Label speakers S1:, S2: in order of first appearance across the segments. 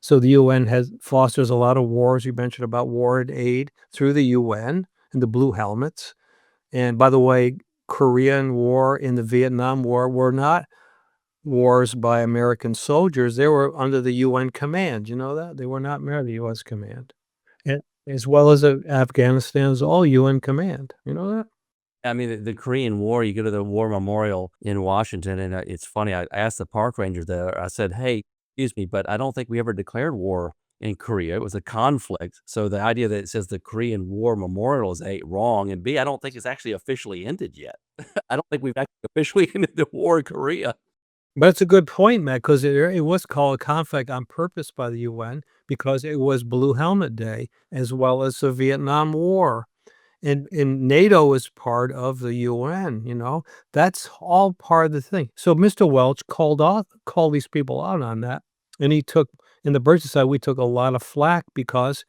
S1: So the UN has fosters a lot of wars. You mentioned about war and aid through the UN and the blue helmets. And by the way, Korean War and the Vietnam War were not wars by American soldiers. They were under the UN command. You know that? They were not under the US command. And as well as Afghanistan is all UN command. You know that?
S2: I mean, the Korean War, you go to the war memorial in Washington, and, it's funny, I asked the park ranger there, I said, "Hey, excuse me, but I don't think we ever declared war in Korea. It was a conflict. So the idea that it says the Korean War memorial is, A, wrong, and B, I don't think it's actually officially ended yet. I don't think we've actually officially ended the war in Korea."
S1: But it's a good point, Matt, because it was called a conflict on purpose by the UN because it was Blue Helmet Day as well as the Vietnam War. And NATO is part of the UN, you know? That's all part of the thing. So Mr. Welch called these people out on that, and he took in the Birch side, we took a lot of flack because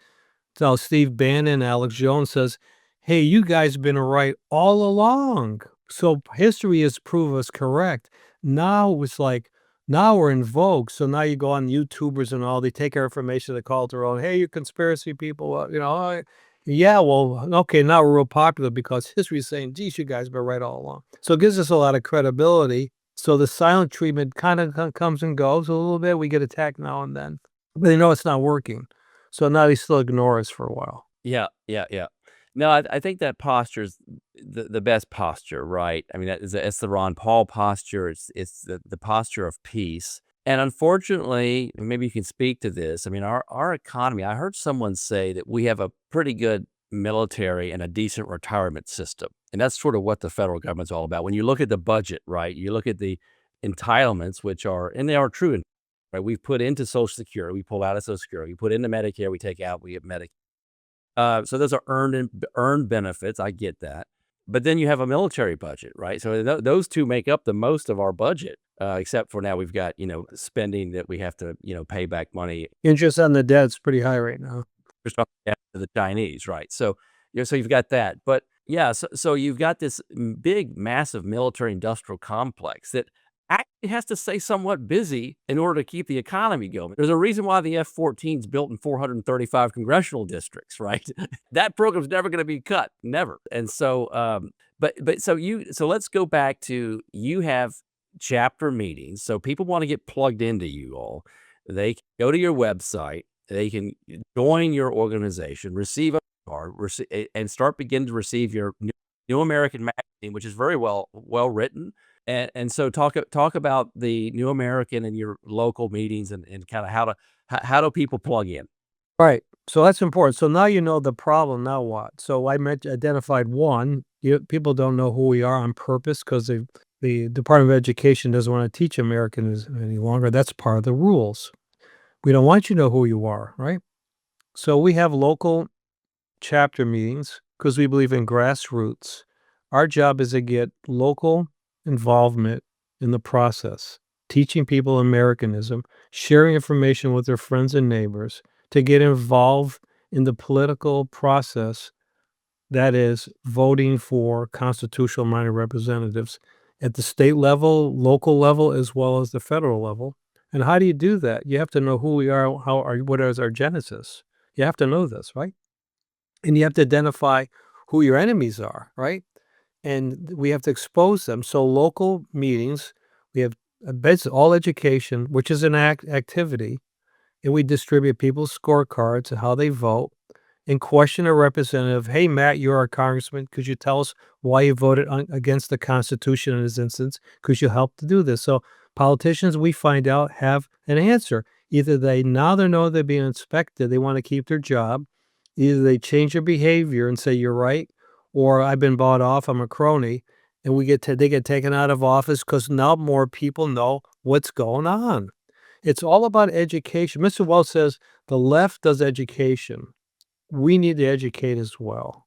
S1: so Steve Bannon, Alex Jones says, "Hey, you guys been right all along." So history has proved us correct. Now it's like now we're in vogue. So now you go on YouTubers and all, they take our information, they call it their own. Hey, you conspiracy people, yeah, well, okay, now we're real popular because history is saying, geez, you guys been right all along. So it gives us a lot of credibility. So the silent treatment kind of comes and goes a little bit. We get attacked now and then, but they know it's not working. So now they still ignore us for a while.
S2: Yeah, yeah, yeah. No, I think that posture's the best posture, right? I mean, that is it's the Ron Paul posture, it's the posture of peace, and unfortunately, maybe you can speak to this, I mean, our economy, I heard someone say that we have a pretty good military and a decent retirement system, and that's sort of what the federal government's all about. When you look at the budget, right, you look at the entitlements, which are and they are true, right? We've put into Social Security, we pull out of Social Security, we put into Medicare, we take out, we get Medicaid. So those are earned benefits, I get that. But then you have a military budget, right? So those 2 make up the most of our budget, except for now we've got, spending that we have to, pay back money
S1: Interest on the debt's pretty high right now.
S2: just to the Chinese, right? So, so you've got that. But yeah, so you've got this big, massive military industrial complex that actually has to stay somewhat busy in order to keep the economy going. There's a reason why the F-14 is built in 435 congressional districts, right? That program's never going to be cut, never. And so, so let's go back to you have chapter meetings. So people want to get plugged into you all. They can go to your website. They can join your organization, receive a card, and start begin to receive your New American magazine, which is very well written. And so talk about the New American and your local meetings and kinda how do people plug in?
S1: Right. So that's important. So now you know the problem, now what? So I identified one, people don't know who we are on purpose because the Department of Education doesn't want to teach Americans any longer. That's part of the rules. We don't want you to know who you are, right? So we have local chapter meetings because we believe in grassroots. Our job is to get local involvement in the process, teaching people Americanism, sharing information with their friends and neighbors, to get involved in the political process that is voting for constitutional minded representatives at the state level, local level, as well as the federal level. And how do you do that? You have to know who we are, what is our genesis. You have to know this, right? And you have to identify who your enemies are, right? And we have to expose them. So local meetings, we have basically all education, which is an activity, and we distribute people's scorecards and how they vote and question a representative. Hey, Matt, you're our congressman. Could you tell us why you voted against the Constitution in this instance? Could you help to do this? So politicians, we find out, have an answer. Either they now they know they're being inspected, they want to keep their job. Either they change their behavior and say you're right, or I've been bought off. I'm a crony, and they get taken out of office because now more people know what's going on. It's all about education. Mr. Wells says the left does education. We need to educate as well.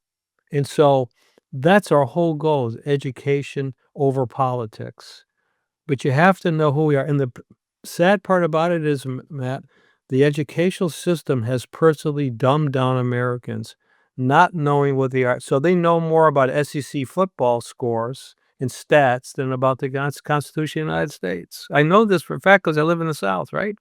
S1: And so that's our whole goal is education over politics. But you have to know who we are. And the sad part about it is, Matt, the educational system has personally dumbed down Americans, not knowing what they are. So they know more about SEC football scores and stats than about the Constitution of the United States. I know this for a fact because I live in the South, right?